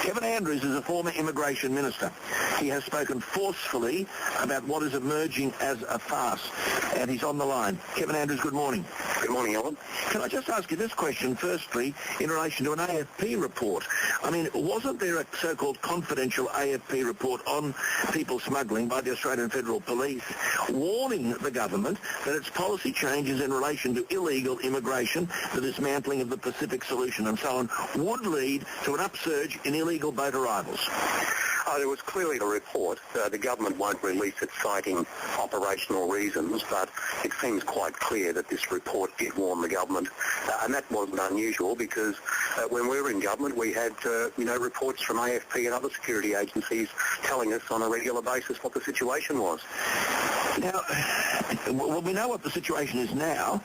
Kevin Andrews is a former immigration minister. He has spoken forcefully about what is emerging as a farce, and he's on the line. Kevin Andrews, good morning. Good morning, Alan. Can I just ask you this question firstly in relation to an AFP report? I mean, wasn't there a so-called confidential AFP report on people smuggling by the Australian Federal Police warning the government that its policy changes in relation to illegal immigration, the dismantling of the Pacific Solution and so on, would lead to an upsurge in illegal boat arrivals? There was clearly a report. The government won't release it citing operational reasons, but it seems quite clear that this report did warn the government. And that wasn't unusual because when we were in government, we had, reports from AFP and other security agencies telling us on a regular basis what the situation was. Now, well, we know what the situation is now.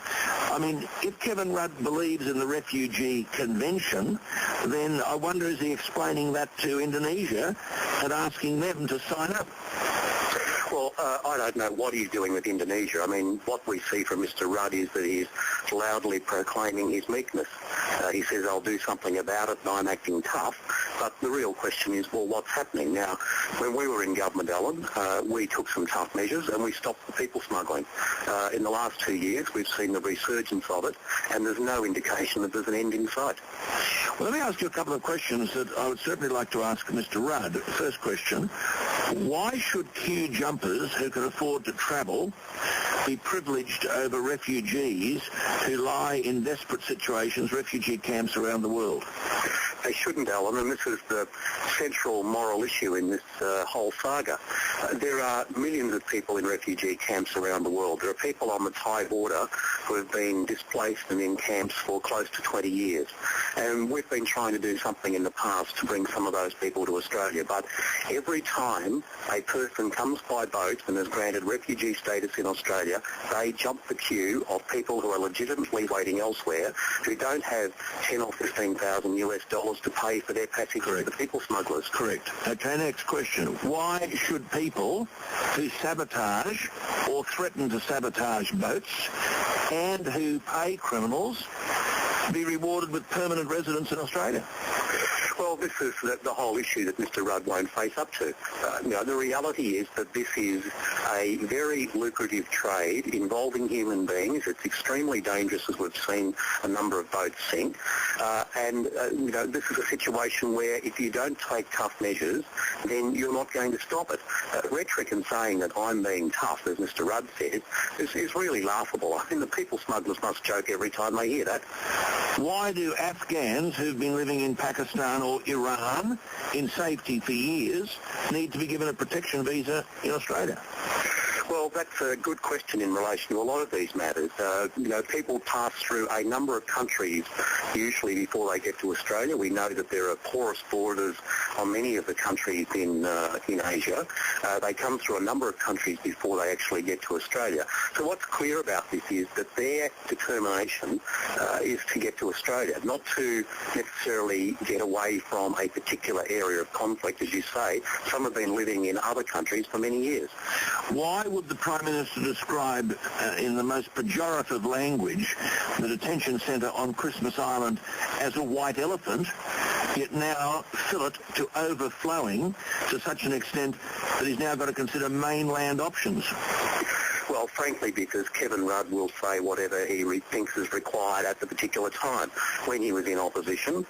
I mean, if Kevin Rudd believes in the Refugee Convention, then I wonder, is he explaining that to Indonesia and asking them to sign up? Well, I don't know what he's doing with Indonesia. I mean, what we see from Mr. Rudd is that he's loudly proclaiming his meekness. He says, I'll do something about it and I'm acting tough. But the real question is, well, what's happening? Now, when we were in government, Alan, we took some tough measures and we stopped the people smuggling. In the last 2 years, we've seen the resurgence of it, and there's no indication that there's an end in sight. Well, let me ask you a couple of questions that I would certainly like to ask Mr. Rudd. First question, why should queue jumpers who can afford to travel be privileged over refugees who lie in desperate situations, refugee camps around the world? They shouldn't, Alan, and this is the central moral issue in this whole saga. There are millions of people in refugee camps around the world. There are people on the Thai border who have been displaced and in camps for close to 20 years. And we've been trying to do something in the past to bring some of those people to Australia. But every time a person comes by boat and is granted refugee status in Australia, they jump the queue of people who are legitimately waiting elsewhere, who don't have 10 or 15,000 US dollars to pay for their passage to the people smugglers. Correct. Okay, next question. Why should people who sabotage or threaten to sabotage boats and who pay criminals be rewarded with permanent residence in Australia? Well, this is the whole issue that Mr. Rudd won't face up to. The reality is that this is a very lucrative trade involving human beings. It's extremely dangerous, as we've seen a number of boats sink. This is a situation where if you don't take tough measures, then you're not going to stop it. Rhetoric and saying that I'm being tough, as Mr. Rudd says, is really laughable. I mean, the people smugglers must joke every time they hear that. Why do Afghans who've been living in Pakistan or Iran in safety for years need to be given a protection visa in Australia? Well, that's a good question in relation to a lot of these matters. People pass through a number of countries usually before they get to Australia. We know that there are porous borders on many of the countries in Asia. They come through a number of countries before they actually get to Australia. So what's clear about this is that their determination is to get to Australia, not to necessarily get away from a particular area of conflict. As you say, some have been living in other countries for many years. Why would the Prime Minister describe in the most pejorative language the detention centre on Christmas Island as a white elephant, yet now fill it to overflowing to such an extent that he's now got to consider mainland options? Well, frankly, because Kevin Rudd will say whatever he thinks is required at the particular time. When he was in opposition,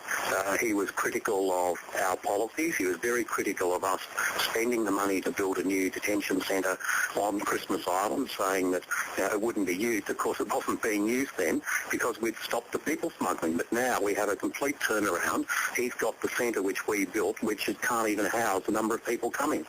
he was critical of our policies. He was very critical of us spending the money to build a new detention centre on Christmas Island, saying that it wouldn't be used. Of course, it wasn't being used then because we'd stopped the people smuggling. But now we have a complete turnaround. He's got the centre which we built, which it can't even house the number of people coming.